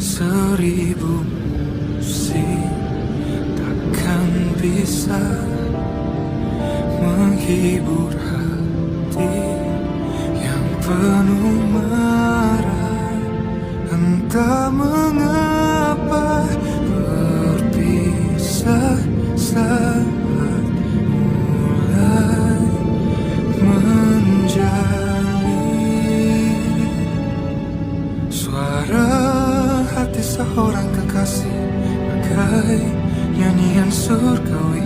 Seribu musik takkan bisa menghibur hati yang penuh marah. Entah mengapa berpisah saat mulai menjalin. Suara hati seorang kekasih bagai nyanyian surgawi.